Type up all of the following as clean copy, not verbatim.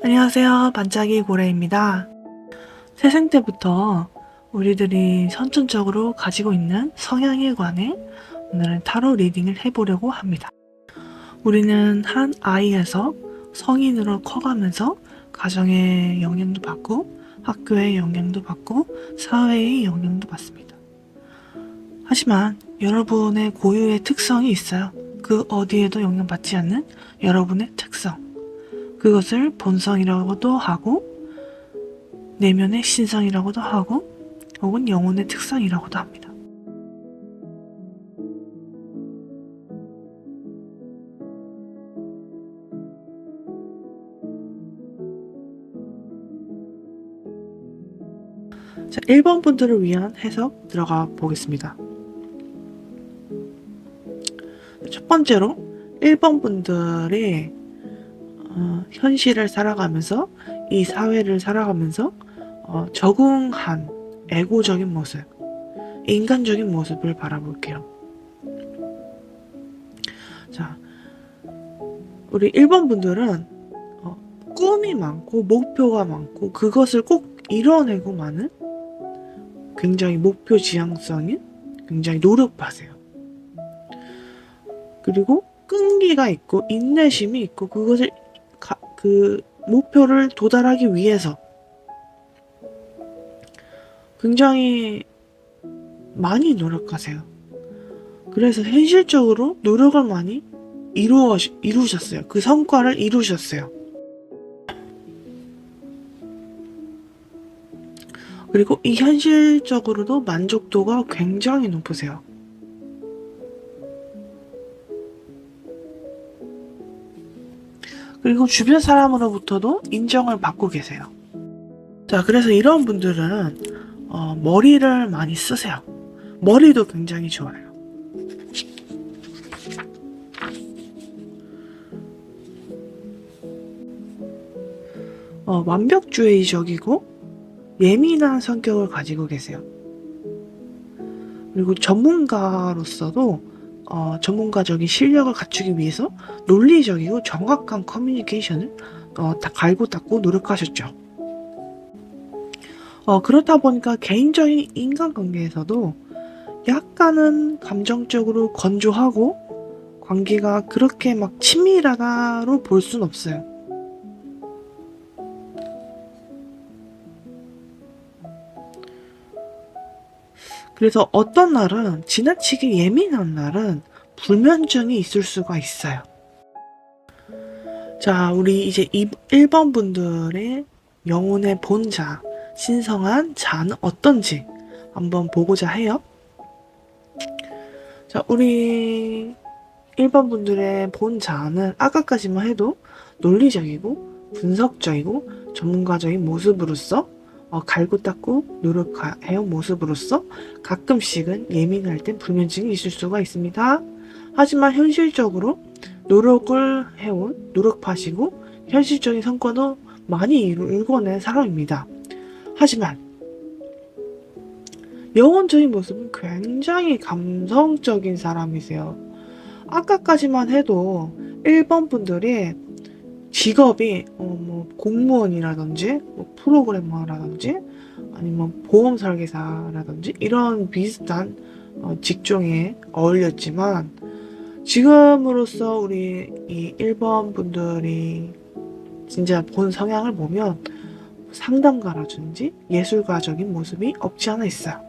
안녕하세요. 반짝이 고래입니다. 태생 때부터 우리들이 선천적으로 가지고 있는 성향에 관해 오늘은 타로 리딩을 해보려고 합니다. 우리는 한 아이에서 성인으로 커가면서 가정의 영향도 받고 학교의 영향도 받고 사회의 영향도 받습니다. 하지만 여러분의 고유의 특성이 있어요. 그 어디에도 영향받지 않는 여러분의 특성. 그것을 본성이라고도 하고 내면의 신성이라고도 하고 혹은 영혼의 특성이라고도 합니다. 자, 1번 분들을 위한 해석 들어가 보겠습니다. 첫 번째로 1번 분들이 현실을 살아가면서 이 사회를 살아가면서 적응한 에고적인 모습, 인간적인 모습을 바라볼게요. 자, 우리 1번 분들은 꿈이 많고 목표가 많고 그것을 꼭 이뤄내고 마는 굉장히 목표 지향성인 굉장히 노력하세요. 그리고 끈기가 있고 인내심이 있고 그것을 그 목표를 도달하기 위해서 굉장히 많이 노력하세요. 그래서 현실적으로 노력을 많이 이루셨어요. 그 성과를 이루셨어요. 그리고 이 현실적으로도 만족도가 굉장히 높으세요. 그리고 주변 사람으로부터도 인정을 받고 계세요. 자, 그래서 이런 분들은 머리를 많이 쓰세요. 머리도 굉장히 좋아요. 완벽주의적이고 예민한 성격을 가지고 계세요. 그리고 전문가로서도 전문가적인 실력을 갖추기 위해서 논리적이고 정확한 커뮤니케이션을 다 갈고 닦고 노력하셨죠. 그렇다 보니까 개인적인 인간관계에서도 약간은 감정적으로 건조하고 관계가 그렇게 막 친밀하다로 볼 순 없어요. 그래서 어떤 날은 지나치게 예민한 날은 불면증이 있을 수가 있어요. 자, 우리 이제 1번 분들의 영혼의 본자, 신성한 자는 어떤지 한번 보고자 해요. 자, 우리 1번 분들의 본자는 아까까지만 해도 논리적이고 분석적이고 전문가적인 모습으로서 갈고 닦고 노력해온 모습으로서 가끔씩은 예민할 땐 불면증이 있을 수가 있습니다. 하지만 현실적으로 노력을 해온 노력파시고 현실적인 성과도 많이 이루어낸 사람입니다. 하지만 영혼적인 모습은 굉장히 감성적인 사람이세요. 아까까지만 해도 1번 분들이 직업이 뭐 공무원이라든지 뭐 프로그래머라든지 아니면 보험 설계사라든지 이런 비슷한 직종에 어울렸지만 지금으로서 우리 이 1번 분들이 진짜 본 성향을 보면 상담가라든지 예술가적인 모습이 없지 않아 있어요.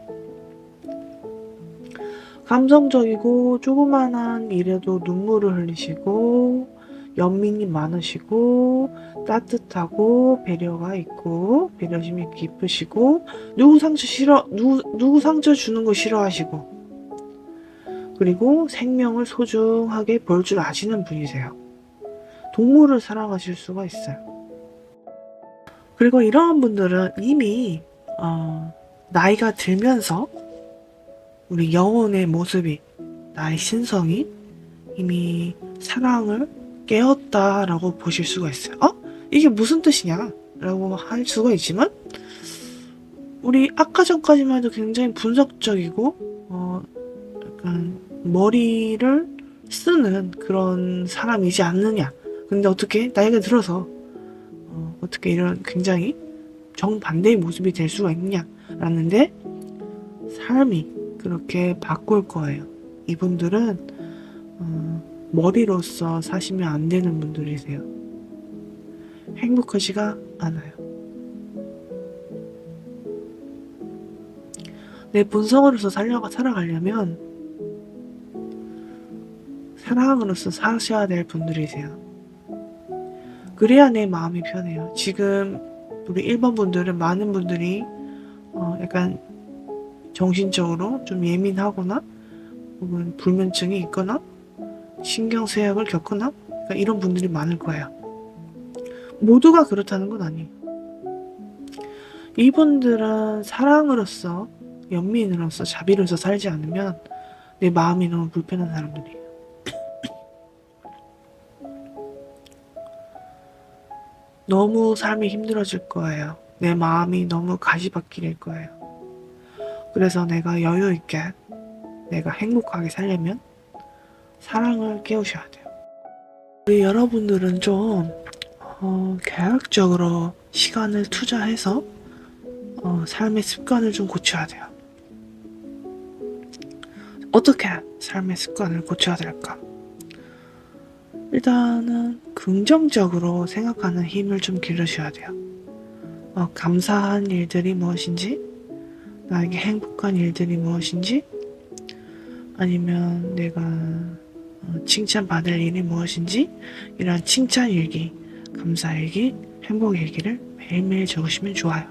감성적이고 조그만한 일에도 눈물을 흘리시고 연민이 많으시고 따뜻하고 배려가 있고 배려심이 깊으시고 누구 상처 주는 거 싫어하시고 그리고 생명을 소중하게 볼 줄 아시는 분이세요. 동물을 사랑하실 수가 있어요. 그리고 이런 분들은 이미 나이가 들면서 우리 영혼의 모습이 나의 신성이 이미 사랑을 깨었다라고 보실 수가 있어요. 이게 무슨 뜻이냐? 라고 할 수가 있지만 우리 아까 전까지만 해도 굉장히 분석적이고 약간 머리를 쓰는 그런 사람이지 않느냐 근데 어떻게 나이가 들어서 어떻게 이런 굉장히 정반대의 모습이 될 수가 있냐라는데 삶이 그렇게 바꿀 거예요. 이분들은 머리로서 사시면 안 되는 분들이세요. 행복하지가 않아요. 내 본성으로서 살아가려면 사랑으로서 사셔야 될 분들이세요. 그래야 내 마음이 편해요. 지금 우리 1번 분들은 많은 분들이 약간 정신적으로 좀 예민하거나 혹은 불면증이 있거나 신경쇠약을 겪거나 그러니까 이런 분들이 많을 거예요. 모두가 그렇다는 건 아니에요. 이분들은 사랑으로서 연민으로서 자비로서 살지 않으면 내 마음이 너무 불편한 사람들이에요. 너무 삶이 힘들어질 거예요. 내 마음이 너무 가시밭길일 거예요. 그래서 내가 여유 있게 내가 행복하게 살려면 사랑을 깨우셔야 돼요. 우리 여러분들은 좀 계획적으로 시간을 투자해서 삶의 습관을 좀 고쳐야 돼요. 어떻게 삶의 습관을 고쳐야 될까? 일단은 긍정적으로 생각하는 힘을 좀 기르셔야 돼요. 감사한 일들이 무엇인지, 나에게 행복한 일들이 무엇인지, 아니면 내가 칭찬받을 일이 무엇인지, 이런 칭찬 일기, 감사 일기, 행복 일기를 매일매일 적으시면 좋아요.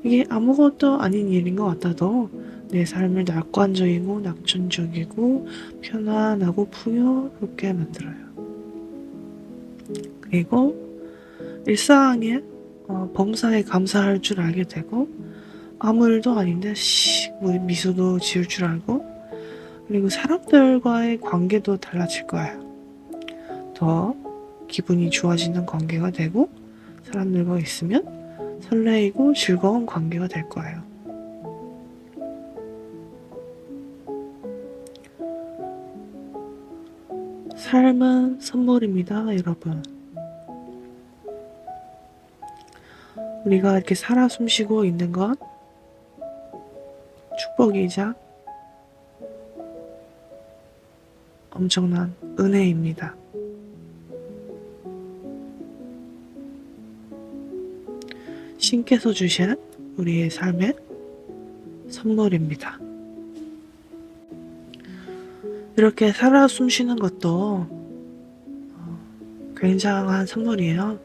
이게 아무것도 아닌 일인 것 같아도 내 삶을 낙관적이고 낙천적이고 편안하고 풍요롭게 만들어요. 그리고 일상에 범사에 감사할 줄 알게 되고 아무 일도 아닌데 미소도 지을 줄 알고 그리고 사람들과의 관계도 달라질 거예요. 더 기분이 좋아지는 관계가 되고 사람들과 있으면 설레이고 즐거운 관계가 될 거예요. 삶은 선물입니다, 여러분. 우리가 이렇게 살아 숨쉬고 있는 건 축복이자 엄청난 은혜입니다. 신께서 주신 우리의 삶의 선물입니다. 이렇게 살아 숨쉬는 것도 굉장한 선물이에요.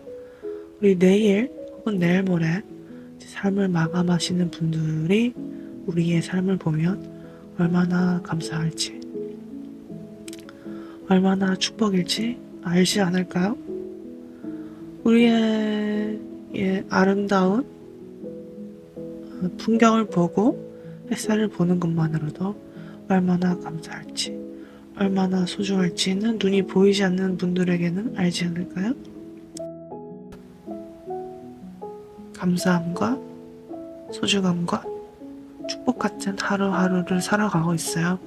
우리 내일 혹은 내일 모레 삶을 마감하시는 분들이 우리의 삶을 보면 얼마나 감사할지, 얼마나 축복일지 알지 않을까요? 우리의 아름다운 풍경을 보고 햇살을 보는 것만으로도 얼마나 감사할지, 얼마나 소중할지는 눈이 보이지 않는 분들에게는 알지 않을까요? 감사함과 소중함과 축복 같은 하루하루를 살아가고 있어요.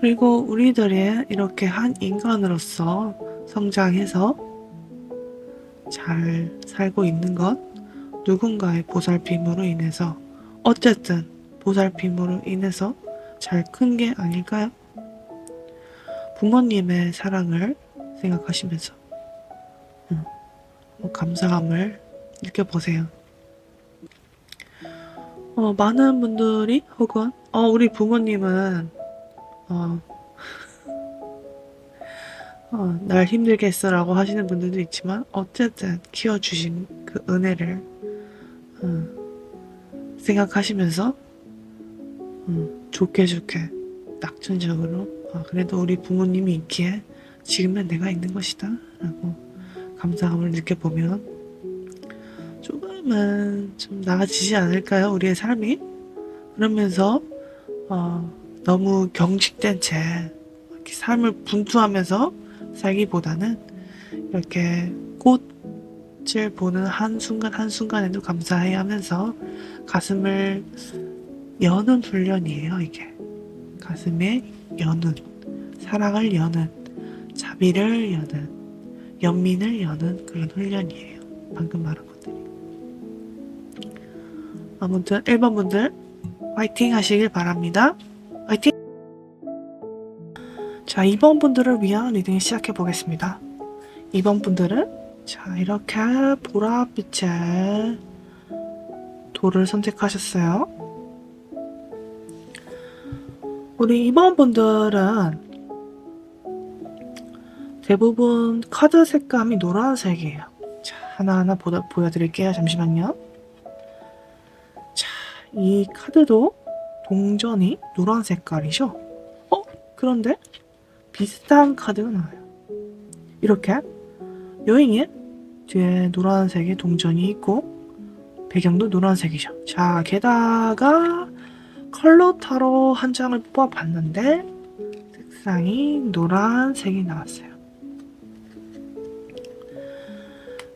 그리고 우리들이 이렇게 한 인간으로서 성장해서 잘 살고 있는 것, 누군가의 보살핌으로 인해서, 어쨌든 보살핌으로 인해서 잘 큰 게 아닐까요? 부모님의 사랑을 생각하시면서 감사함을 느껴보세요. 많은 분들이 혹은 우리 부모님은 날 힘들게 했어라고 하시는 분들도 있지만 어쨌든 키워주신 그 은혜를 생각하시면서 좋게 낙천적으로 그래도 우리 부모님이 있기에 지금은 내가 있는 것이다 라고 감사함을 느껴보면 조금은 좀 나아지지 않을까요? 우리의 삶이? 그러면서 너무 경직된 채 이렇게 삶을 분투하면서 살기보다는 이렇게 꽃을 보는 한순간 한순간에도 감사해야 하면서 가슴을 여는 훈련이에요. 이게 가슴에 여는 사랑을 여는, 자비를 여는, 연민을 여는 그런 훈련이에요. 방금 말한 것들이. 아무튼 1번 분들 화이팅 하시길 바랍니다. 화이팅! 자, 2번 분들을 위한 리딩 시작해 보겠습니다. 2번 분들은 자, 이렇게 보랏빛의 돌을 선택하셨어요. 우리 2번 분들은 대부분 카드 색감이 노란색이에요. 자, 하나하나 보여드릴게요. 잠시만요. 자, 이 카드도 동전이 노란 색깔이죠? 그런데 비슷한 카드가 나와요. 이렇게 여행에 뒤에 노란색의 동전이 있고 배경도 노란색이죠. 자, 게다가 컬러 타로 한 장을 뽑아봤는데 색상이 노란색이 나왔어요.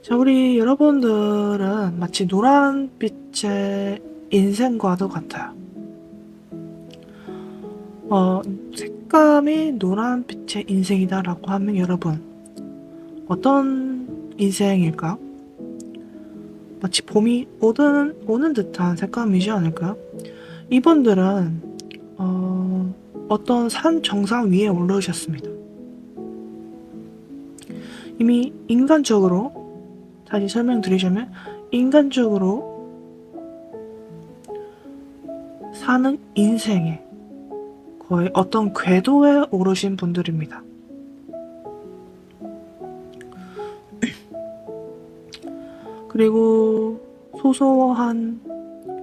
자, 우리 여러분들은 마치 노란빛의 인생과도 같아요. 색감이 노란빛의 인생이다라고 하면 여러분 어떤 인생일까요? 마치 봄이 오는 듯한 색감이지 않을까요? 이분들은 어떤 산 정상 위에 올라오셨습니다. 이미 인간적으로 다시 설명드리자면 인간적으로 사는 인생에 거의 어떤 궤도에 오르신 분들입니다. 그리고 소소한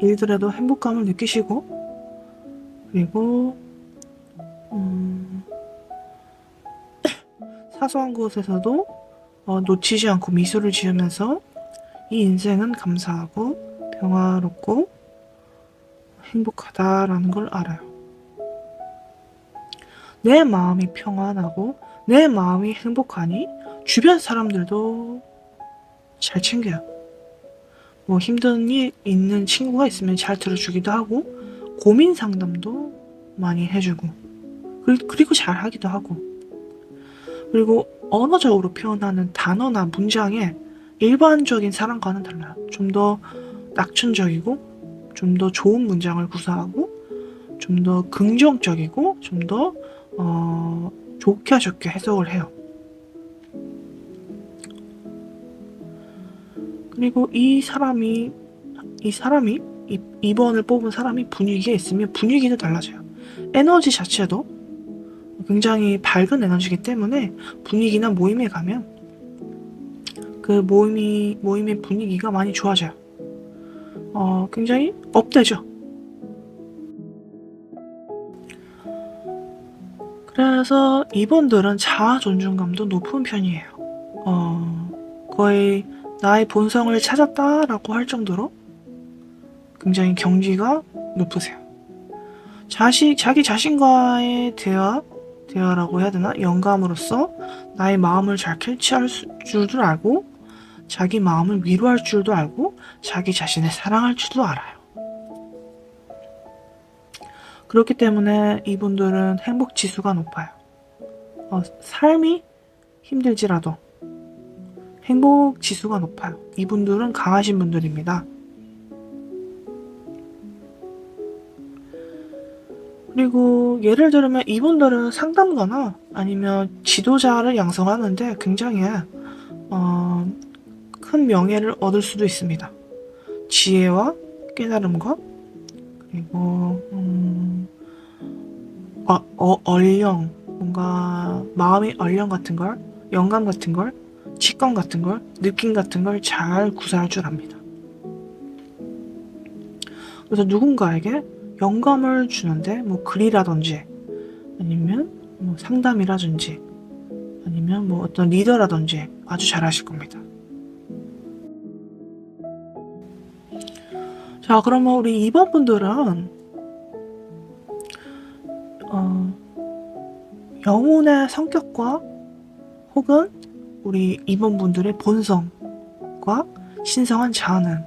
일들에도 행복감을 느끼시고 그리고 사소한 곳에서도 놓치지 않고 미소를 지으면서 이 인생은 감사하고 평화롭고 행복하다라는 걸 알아요. 내 마음이 평안하고 내 마음이 행복하니 주변 사람들도 잘 챙겨요. 뭐 힘든 일 있는 친구가 있으면 잘 들어주기도 하고 고민 상담도 많이 해주고 그리고 잘 하기도 하고 그리고 언어적으로 표현하는 단어나 문장에 일반적인 사람과는 달라요. 좀 더 낙천적이고 좀 더 좋은 문장을 구사하고 좀 더 긍정적이고 좀 더 좋게 해석을 해요. 그리고 이 사람이 2번을 뽑은 사람이 분위기에 있으면 분위기도 달라져요. 에너지 자체도 굉장히 밝은 에너지이기 때문에 분위기나 모임에 가면 그 모임의 분위기가 많이 좋아져요. 굉장히 업되죠. 그래서 이분들은 자아 존중감도 높은 편이에요. 거의 나의 본성을 찾았다라고 할 정도로 굉장히 경지가 높으세요. 자기 자신과의 대화라고 해야 되나? 영감으로써 나의 마음을 잘 캐치할 줄도 알고 자기 마음을 위로할 줄도 알고 자기 자신을 사랑할 줄도 알아요. 그렇기 때문에 이분들은 행복 지수가 높아요. 삶이 힘들지라도 행복 지수가 높아요. 이분들은 강하신 분들입니다. 그리고 예를 들면 이분들은 상담가나 아니면 지도자를 양성하는데 굉장히 큰 명예를 얻을 수도 있습니다. 지혜와 깨달음과 그리고 얼령, 뭔가 마음의 얼령 같은 걸, 영감 같은 걸, 직감 같은 걸, 느낌 같은 걸 잘 구사할 줄 압니다. 그래서 누군가에게 영감을 주는데 뭐 글이라든지 아니면 뭐 상담이라든지 아니면 뭐 어떤 리더라든지 아주 잘하실 겁니다. 자, 그러면 우리 2번 분들은 영혼의 성격과 혹은 우리 2번 분들의 본성과 신성한 자아는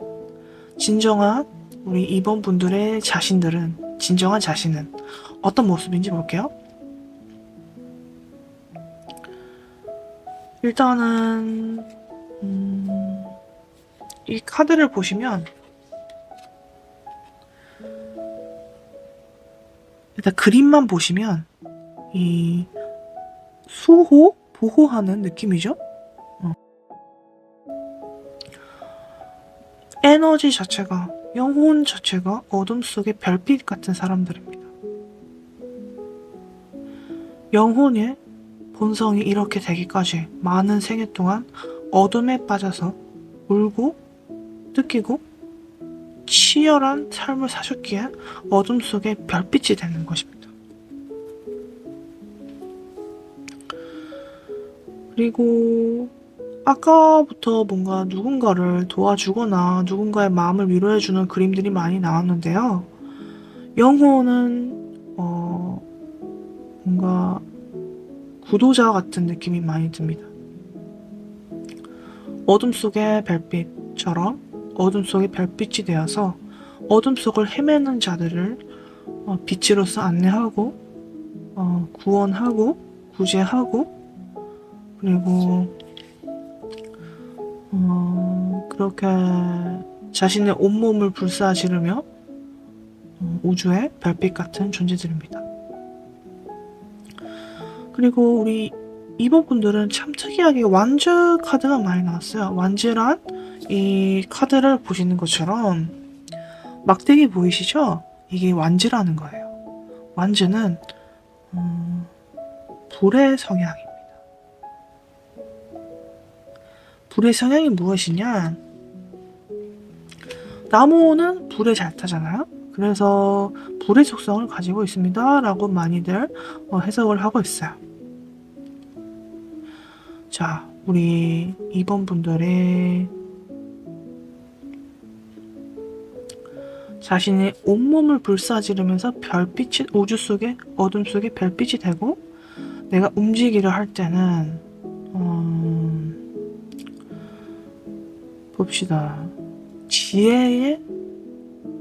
진정한 우리 2번 분들의 자신들은 진정한 자신은 어떤 모습인지 볼게요. 일단은 이 카드를 보시면 일단 그림만 보시면 이 수호? 보호하는 느낌이죠? 에너지 자체가, 영혼 자체가 어둠 속의 별빛 같은 사람들입니다. 영혼의 본성이 이렇게 되기까지 많은 생애 동안 어둠에 빠져서 울고 느끼고 치열한 삶을 사셨기에 어둠 속의 별빛이 되는 것입니다. 그리고 아까부터 뭔가 누군가를 도와주거나 누군가의 마음을 위로해주는 그림들이 많이 나왔는데요. 영혼은 뭔가 구도자 같은 느낌이 많이 듭니다. 어둠 속의 별빛처럼 어둠 속의 별빛이 되어서 어둠 속을 헤매는 자들을 빛으로서 안내하고 구원하고 구제하고 그리고 그렇게 자신의 온몸을 불사지르며 우주의 별빛 같은 존재들입니다. 그리고 우리 2번 분들은 참 특이하게 완즈 카드가 많이 나왔어요. 완즈란 이 카드를 보시는 것처럼 막대기 보이시죠? 이게 완즈라는 거예요. 완즈는 불의 성향입니다. 불의 성향이 무엇이냐? 나무는 불에 잘 타잖아요. 그래서 불의 속성을 가지고 있습니다 라고 많이들 해석을 하고 있어요. 자, 우리 2번 분들의 자신의 온몸을 불사지르면서 별빛이 우주 속에 어둠 속에 별빛이 되고 내가 움직이려 할 때는 봅시다. 지혜의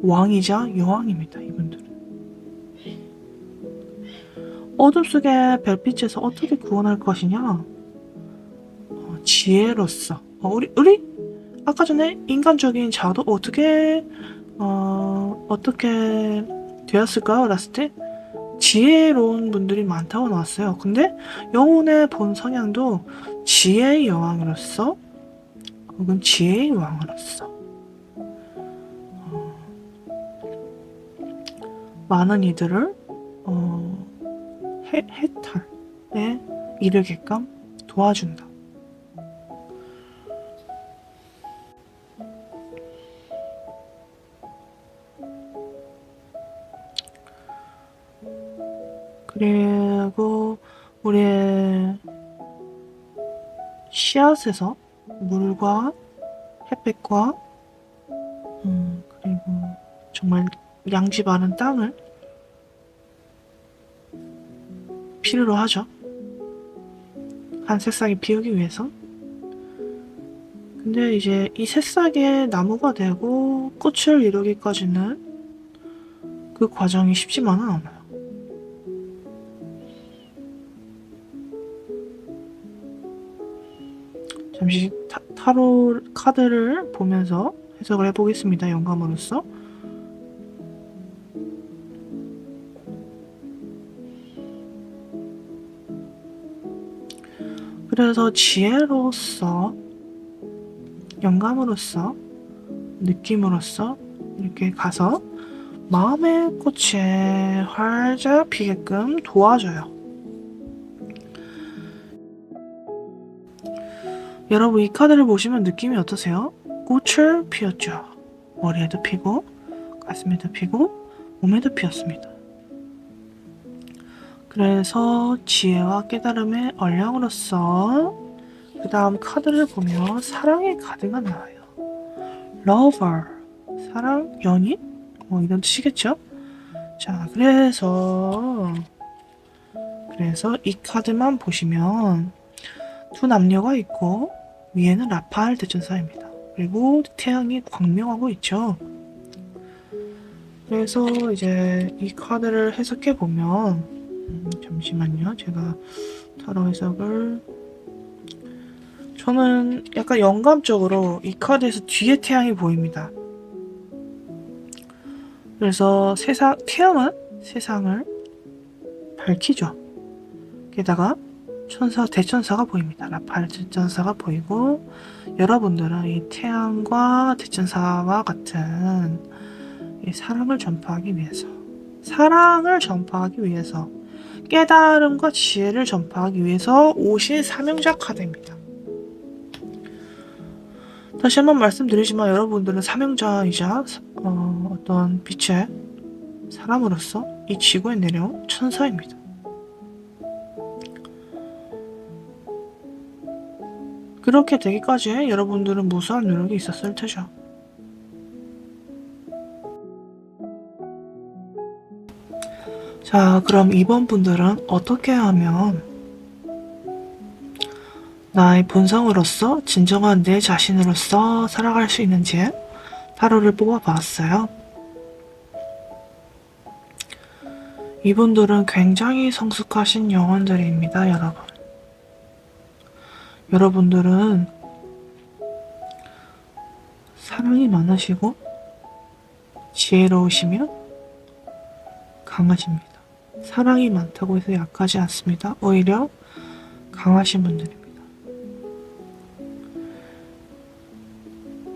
왕이자 여왕입니다. 이분들은 어둠 속의 별빛에서 어떻게 구원할 것이냐? 지혜로서 우리 아까 전에 인간적인 자도 어떻게 되었을까요? 라았을 때 지혜로운 분들이 많다고 나왔어요. 근데 영혼의 본 성향도 지혜의 여왕으로서 혹은 지혜의 왕으로서 많은 이들을 해탈에 이르게끔 도와준다. 그리고 우리의 씨앗에서 물과 햇빛과 그리고 정말 양지 많은 땅을 필요로 하죠. 한 새싹이 피우기 위해서. 근데 이제 이 새싹의 나무가 되고 꽃을 이루기까지는 그 과정이 쉽지만은 않아요. 잠시 타로 카드를 보면서 해석을 해보겠습니다. 영감으로서. 그래서 지혜로서, 영감으로서, 느낌으로서 이렇게 가서 마음의 꽃이 활짝 피게끔 도와줘요. 여러분 이 카드를 보시면 느낌이 어떠세요? 꽃을 피웠죠. 머리에도 피고 가슴에도 피고 몸에도 피었습니다. 그래서 지혜와 깨달음의 얼령으로서 그 다음 카드를 보면 사랑의 카드가 나와요. Lover, 사랑, 연인? 뭐 이런 뜻이겠죠? 자, 그래서 이 카드만 보시면 두 남녀가 있고 위에는 라파엘 대천사입니다. 그리고 태양이 광명하고 있죠. 그래서 이제 이 카드를 해석해 보면 잠시만요. 제가 타로 해석을 저는 약간 영감적으로 이 카드에서 뒤에 태양이 보입니다. 그래서 태양은 세상을 밝히죠. 게다가 대천사가 보입니다. 라파엘 대천사가 보이고, 여러분들은 이 태양과 대천사와 같은 이 사랑을 전파하기 위해서, 깨달음과 지혜를 전파하기 위해서 오신 사명자 카드입니다. 다시 한번 말씀드리지만 여러분들은 사명자이자 어떤 빛의 사람으로서 이 지구에 내려온 천사입니다. 그렇게 되기까지 여러분들은 무수한 노력이 있었을 테죠. 자, 그럼 이번 분들은 어떻게 하면 나의 본성으로서 진정한 내 자신으로서 살아갈 수 있는지 타로를 뽑아봤어요. 이분들은 굉장히 성숙하신 영혼들입니다, 여러분. 여러분들은 사랑이 많으시고 지혜로우시며 강하십니다. 사랑이 많다고 해서 약하지 않습니다. 오히려 강하신 분들입니다.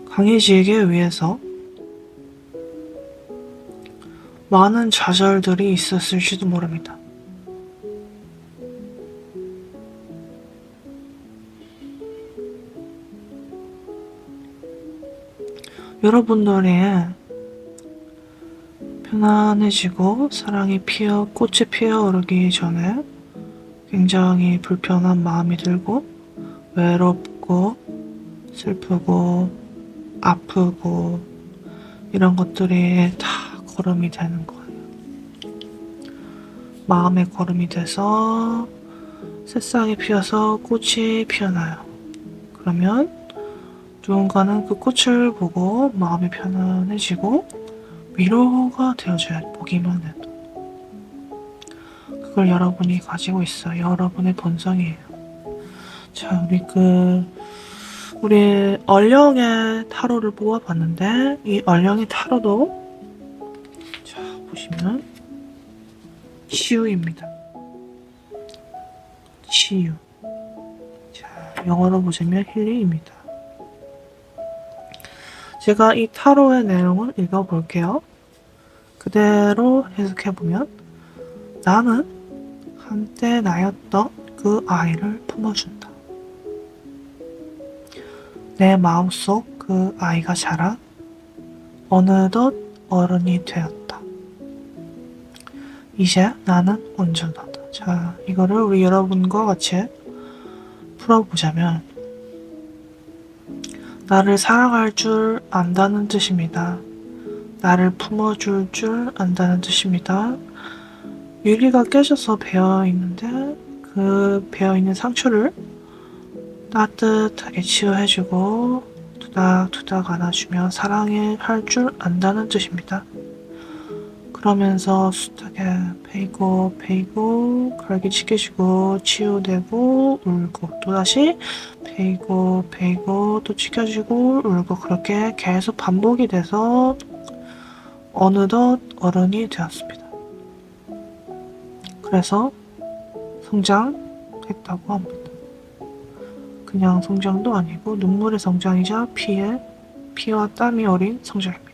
강해지기 위해서 많은 좌절들이 있었을지도 모릅니다. 여러분들의 편안해지고 사랑이 꽃이 피어오르기 전에 굉장히 불편한 마음이 들고 외롭고 슬프고 아프고 이런 것들이 다 걸음이 되는 거예요. 마음의 걸음이 돼서 새싹이 피어서 꽃이 피어나요. 그러면 누군가는 그 꽃을 보고 마음이 편안해지고 위로가 되어줘야 보기만 해도. 그걸 여러분이 가지고 있어요. 여러분의 본성이에요. 자, 우리 얼령의 타로를 뽑아봤는데 이 얼령의 타로도 자, 보시면 치유입니다. 치유. 자, 영어로 보시면 힐링입니다. 제가 이 타로의 내용을 읽어볼게요. 그대로 해석해보면 나는 한때 나였던 그 아이를 품어준다. 내 마음속 그 아이가 자라 어느덧 어른이 되었다. 이제 나는 온전하다. 자, 이거를 우리 여러분과 같이 풀어보자면 나를 사랑할 줄 안다는 뜻입니다. 나를 품어줄 줄 안다는 뜻입니다. 유리가 깨져서 베어있는데 그 베어있는 상처를 따뜻하게 치유해주고 투닥투닥 안아주며 사랑할 줄 안다는 뜻입니다. 그러면서 숱하게 베이고 갈기치켜주고 치유되고 울고 또다시 베이고 또 치켜주고 울고 그렇게 계속 반복이 돼서 어느덧 어른이 되었습니다. 그래서 성장했다고 합니다. 그냥 성장도 아니고 눈물의 성장이자 피와 땀이 어린 성장입니다.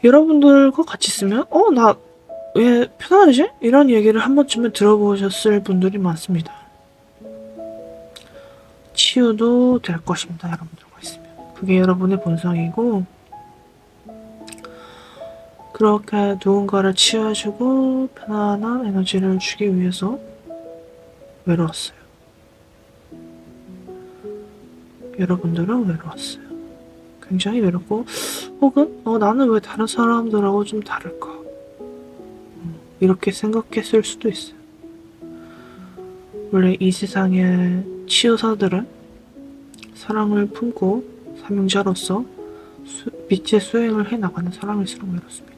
여러분들과 같이 있으면 나 왜 편안하지? 이런 얘기를 한 번쯤은 들어보셨을 분들이 많습니다. 치유도 될 것입니다. 여러분들과 있으면. 그게 여러분의 본성이고 그렇게 누군가를 치유해주고 편안한 에너지를 주기 위해서 외로웠어요. 여러분들은 외로웠어요. 굉장히 외롭고 혹은 나는 왜 다른 사람들하고 좀 다를까? 이렇게 생각했을 수도 있어요. 원래 이 세상의 치유사들은 사랑을 품고 사명자로서 빛의 수행을 해나가는 사람일수록 외롭습니다.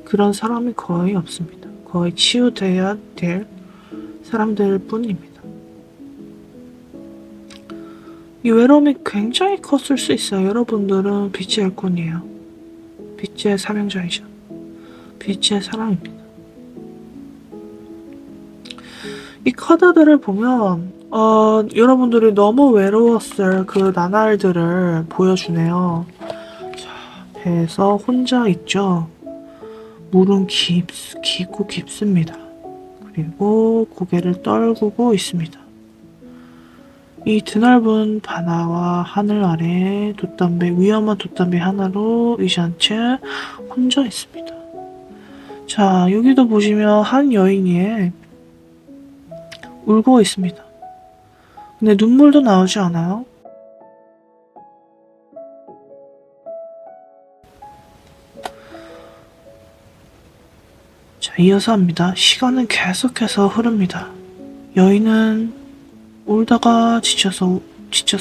그런 사람이 거의 없습니다. 거의 치유돼야 될 사람들 뿐입니다. 이 외로움이 굉장히 컸을 수 있어요. 여러분들은 빛의 일꾼이에요. 빛의 사명자이죠. 빛의 사랑입니다. 이 카드들을 보면 여러분들이 너무 외로웠을 그 나날들을 보여주네요. 자, 배에서 혼자 있죠. 물은 깊고 깊습니다. 그리고 고개를 떨구고 있습니다. 이 드넓은 바다와 하늘 아래 위험한 돛담배 하나로 의지한 채 혼자 있습니다. 자, 여기도 보시면 한 여인이 울고 있습니다. 근데 눈물도 나오지 않아요? 자, 이어서 합니다. 시간은 계속해서 흐릅니다. 여인은 울다가 지쳐서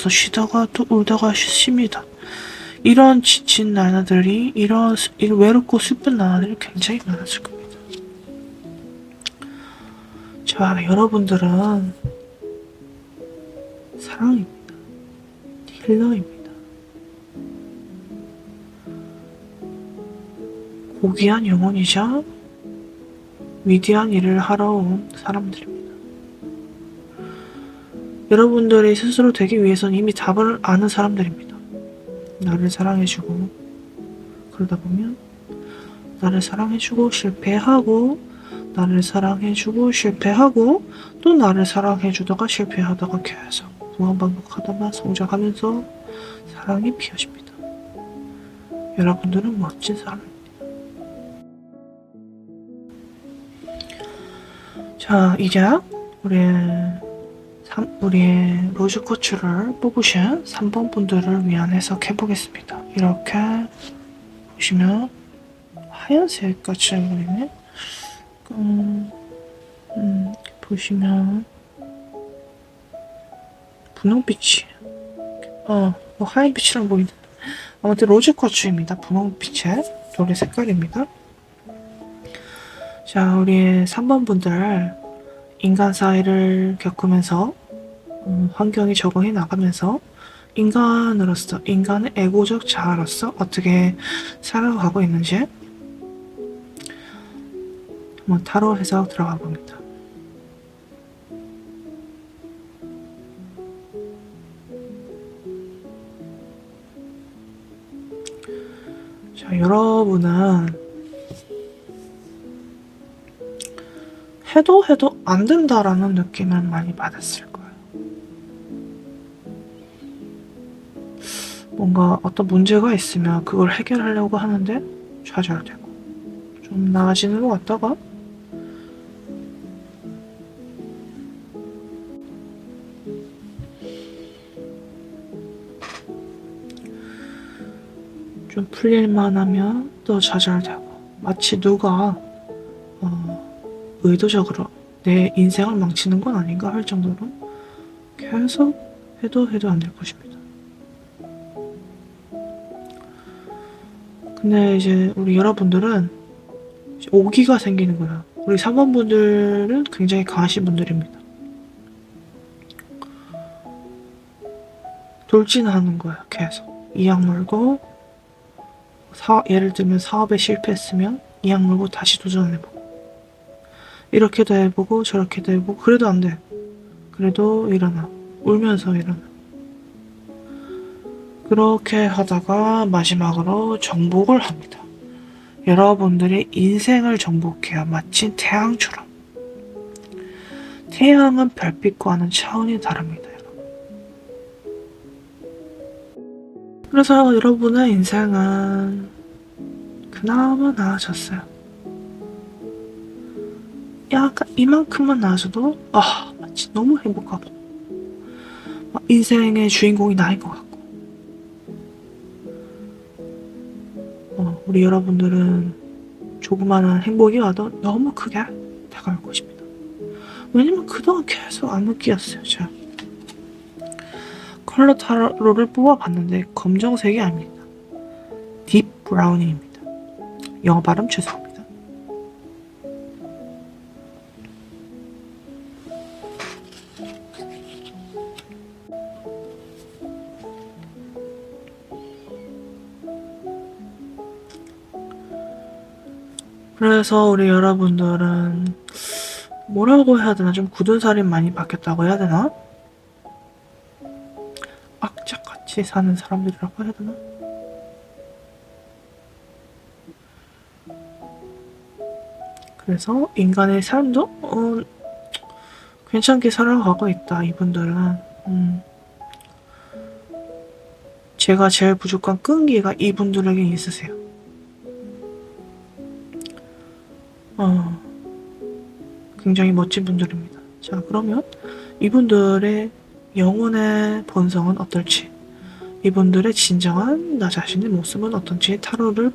쉬다가 또 울다가 쉽니다. 이런 지친 나날들이, 이런 외롭고 슬픈 나날들이 굉장히 많았을 겁니다. 자, 여러분들은 사랑입니다. 힐러입니다. 고귀한 영혼이자 위대한 일을 하러 온 사람들입니다. 여러분들이 스스로 되기 위해서는 이미 답을 아는 사람들입니다. 나를 사랑해주고, 그러다 보면 나를 사랑해주고 실패하고, 나를 사랑해주고 실패하고, 또 나를 사랑해주다가 실패하다가 계속 무한반복하다가 성장하면서 사랑이 피어집니다. 여러분들은 멋진 사람입니다. 자, 이제 우리의 로즈코츠를 뽑으신 3번 분들을 위한 해석해 보겠습니다. 이렇게 보시면 하얀색 같이 보이네. 보시면 분홍빛이 하얀 빛이랑 보이는 아무튼 로즈코츠입니다. 분홍빛의 돌의 색깔입니다. 자, 우리 3번 분들 인간 사회를 겪으면서 환경에 적응해 나가면서 인간의 에고적 자아로서 어떻게 살아가고 있는지 한번 타로 해석 들어가 봅니다. 자, 여러분은 해도 안 된다라는 느낌을 많이 받았을 거예요. 뭔가 어떤 문제가 있으면 그걸 해결하려고 하는데 좌절되고 좀 나아지는 것 같다가 좀 풀릴만 하면 또 좌절되고 마치 누가 의도적으로 내 인생을 망치는 건 아닌가 할 정도로 계속 해도 안 될 것입니다. 근데 이제 우리 여러분들은 이제 오기가 생기는 거야. 우리 3번 분들은 굉장히 강하신 분들입니다. 돌진하는 거야, 계속. 이악 물고, 예를 들면 사업에 실패했으면 이악 물고 다시 도전해보고. 이렇게도 해보고 저렇게도 해보고 그래도 안 돼. 그래도 일어나. 울면서 일어나. 그렇게 하다가 마지막으로 정복을 합니다. 여러분들의 인생을 정복해야 마치 태양처럼. 태양은 별빛과는 차원이 다릅니다. 여러분. 그래서 여러분의 인생은 그나마 나아졌어요. 약간 이만큼만 나아져도 마치 너무 행복하고 인생의 주인공이 나인 것 같고 우리 여러분들은 조그마한 행복이 와도 너무 크게 다가올 것입니다. 왜냐면 그동안 계속 암흑기였어요. 제가 컬러 타로를 뽑아봤는데 검정색이 아닙니다. 딥 브라운입니다. 영어 발음 죄송합니다. 그래서 우리 여러분들은 뭐라고 해야 되나? 좀 굳은 살이 많이 바뀌었다고 해야 되나? 악착같이 사는 사람들이라고 해야 되나? 그래서 인간의 삶도 괜찮게 살아가고 있다. 이분들은 제가 제일 부족한 끈기가 이분들에게 있으세요. 굉장히 멋진 분들입니다. 자, 그러면 이분들의 영혼의 본성은 어떨지, 이분들의 진정한 나 자신의 모습은 어떤지 타로를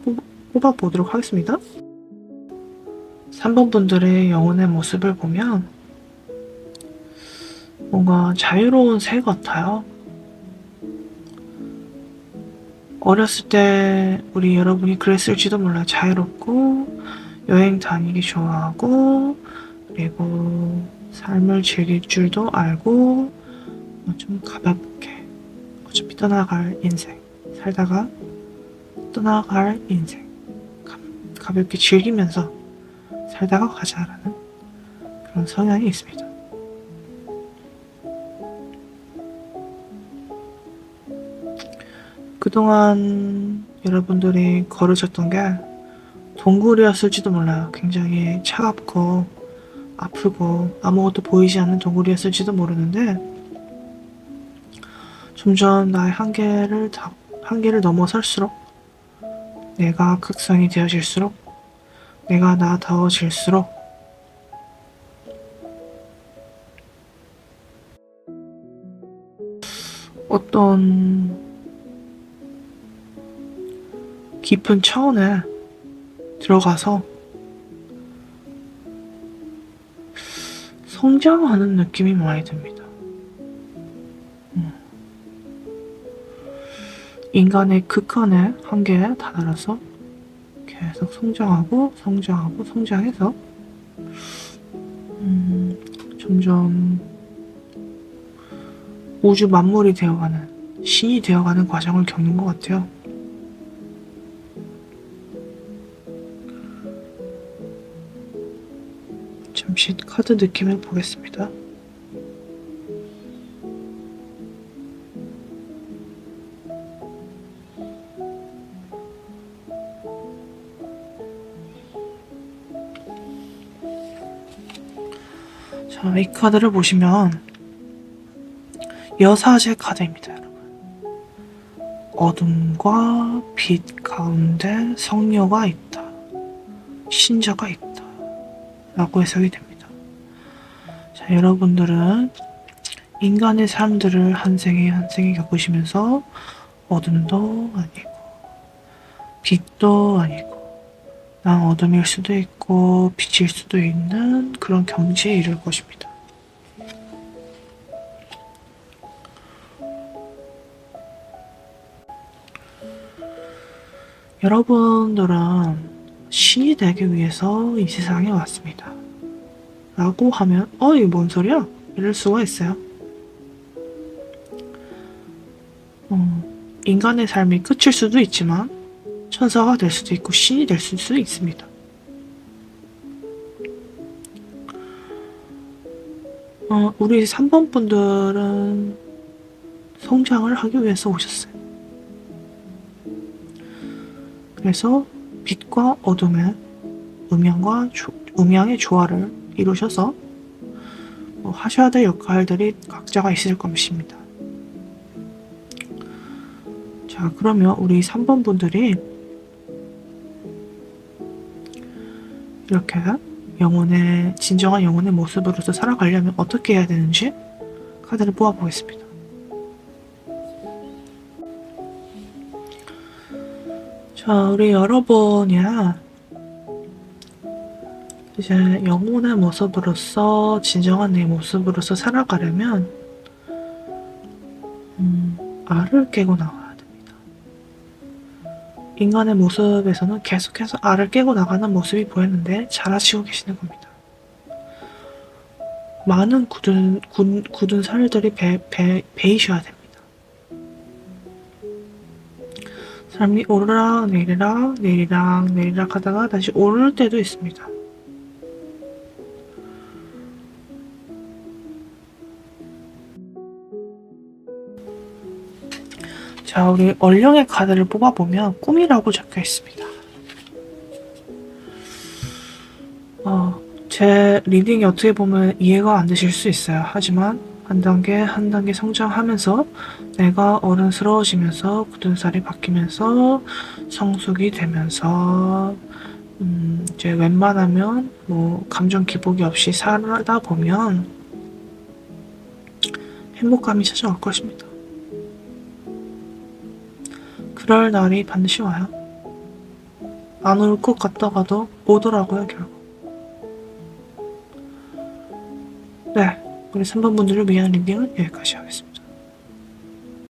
뽑아보도록 하겠습니다. 3번 분들의 영혼의 모습을 보면 뭔가 자유로운 새 같아요. 어렸을 때 우리 여러분이 그랬을지도 몰라요. 자유롭고 여행 다니기 좋아하고 그리고 삶을 즐길 줄도 알고 좀 가볍게 어차피 떠나갈 인생 살다가 떠나갈 인생 가볍게 즐기면서 살다가 가자라는 그런 성향이 있습니다. 그동안 여러분들이 걸으셨던 게 동굴이었을지도 몰라요. 굉장히 차갑고 아프고 아무것도 보이지 않는 동굴이었을지도 모르는데 점점 나의 한계를 넘어설수록 내가 극성이 되어질수록 내가 나다워질수록 어떤 깊은 차원에 들어가서 성장하는 느낌이 많이 듭니다. 인간의 극한의 한계에 다다라서 계속 성장해서 점점 우주 만물이 되어가는 신이 되어가는 과정을 겪는 것 같아요. 잠시 카드 느낌을 보겠습니다. 자, 이 카드를 보시면 여사제 카드입니다, 여러분. 어둠과 빛 가운데 성녀가 있다. 신자가 있다. 라고 해석이 됩니다. 자, 여러분들은 인간의 삶들을 한 생에 한 생에 겪으시면서 어둠도 아니고 빛도 아니고 난 어둠일 수도 있고 빛일 수도 있는 그런 경지에 이를 것입니다. 여러분들은 신이 되기 위해서 이 세상에 왔습니다. 라고 하면 이게 뭔 소리야? 이럴 수가 있어요. 인간의 삶이 끝일 수도 있지만 천사가 될 수도 있고 신이 될 수도 있습니다. 우리 3번 분들은 성장을 하기 위해서 오셨어요. 그래서 빛과 어둠의 음양의 조화를 이루셔서 하셔야 될 역할들이 각자가 있을 것입니다. 자, 그러면 우리 3번 분들이 이렇게 진정한 영혼의 모습으로서 살아가려면 어떻게 해야 되는지 카드를 뽑아보겠습니다. 자, 우리 여러분이야 이제 영혼의 모습으로서 진정한 내 모습으로서 살아가려면 알을 깨고 나와야 됩니다. 인간의 모습에서는 계속해서 알을 깨고 나가는 모습이 보였는데 잘 아시고 계시는 겁니다. 많은 굳은 살들이 베이셔야 됩니다. 삶이 오르락 내리락 내리락 내리락 하다가 다시 오를 때도 있습니다. 자, 우리 얼령의 카드를 뽑아보면 꿈이라고 적혀 있습니다. 제 리딩이 어떻게 보면 이해가 안 되실 수 있어요. 하지만 한 단계 한 단계 성장하면서 내가 어른스러워지면서 굳은 살이 바뀌면서 성숙이 되면서 이제 웬만하면 뭐 감정 기복이 없이 살다 보면 행복감이 찾아올 것입니다. 그럴 날이 반드시 와요. 안 올 것 같다가도 오더라고요, 결국. 네, 우리 3번 분들을 위한 리딩은 여기까지 하겠습니다.